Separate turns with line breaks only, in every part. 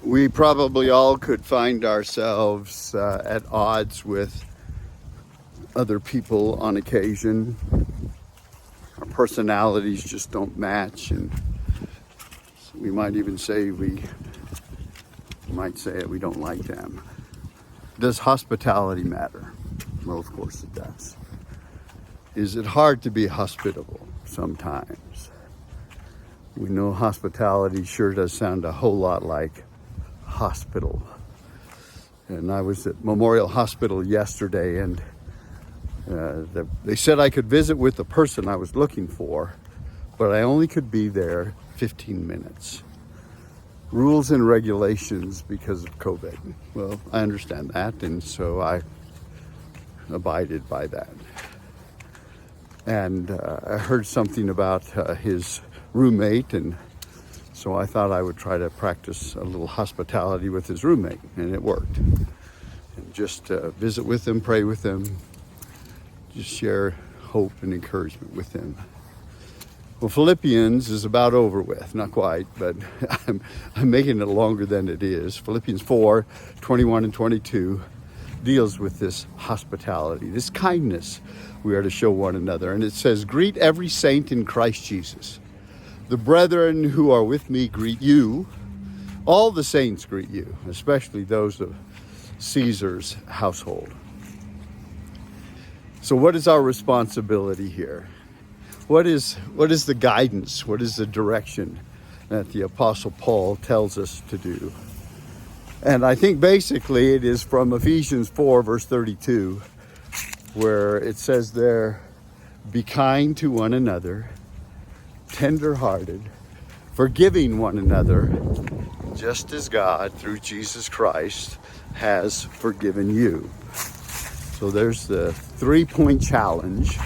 We probably all could find ourselves at odds with other people on occasion. Our personalities just don't match, and we might even say we don't like them. Does hospitality matter? Well, of course it does. Is it hard to be hospitable? Sometimes. We know hospitality sure does sound a whole lot like hospital. And I was at Memorial Hospital yesterday, and they said I could visit with the person I was looking for, but I only could be there 15 minutes. Rules and regulations because of COVID. Well, I understand that, and so I abided by that. And I heard something about his roommate, and so I thought I would try to practice a little hospitality with his roommate, and it worked. And just visit with him, pray with him, just share hope and encouragement with him. Well, Philippians is about over with, not quite, but I'm making it longer than it is. Philippians 4:21 and 22 deals with this hospitality, this kindness we are to show one another. And it says, "Greet every saint in Christ Jesus. The brethren who are with me greet you. All the saints greet you, especially those of Caesar's household." So what is our responsibility here? What is the guidance? What is the direction that the Apostle Paul tells us to do? And I think basically it is from Ephesians 4, verse 32, where it says there, "Be kind to one another, tender-hearted, forgiving one another, just as God, through Jesus Christ, has forgiven you." So there's the 3-point challenge: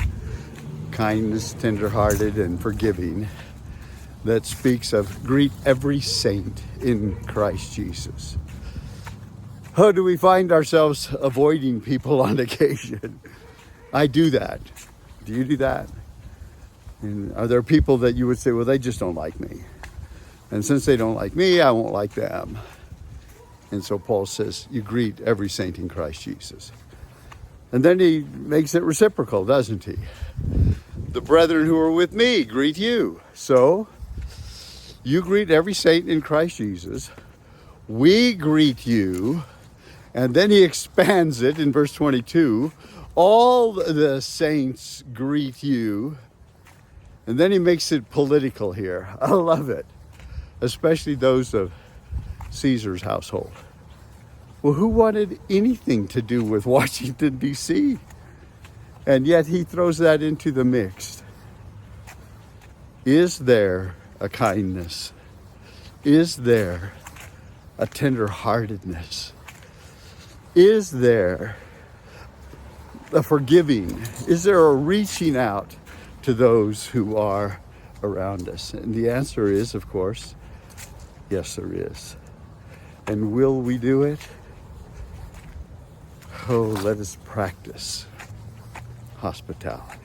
kindness, tender-hearted, and forgiving, that speaks of greet every saint in Christ Jesus. How do we find ourselves avoiding people on occasion? I do that. Do you do that? And are there people that you would say, well, they just don't like me, and since they don't like me, I won't like them? And so Paul says, you greet every saint in Christ Jesus. And then he makes it reciprocal, doesn't he? The brethren who are with me greet you. So you greet every saint in Christ Jesus. We greet you. And then he expands it in verse 22. All the saints greet you. And then he makes it political here. I love it. Especially those of Caesar's household. Well, who wanted anything to do with Washington, D.C.? And yet he throws that into the mix. Is there a kindness? Is there a tender-heartedness? Is there a forgiving? Is there a reaching out to those who are around us? And the answer is, of course, yes, there is. And will we do it? Oh, let us practice hospitality.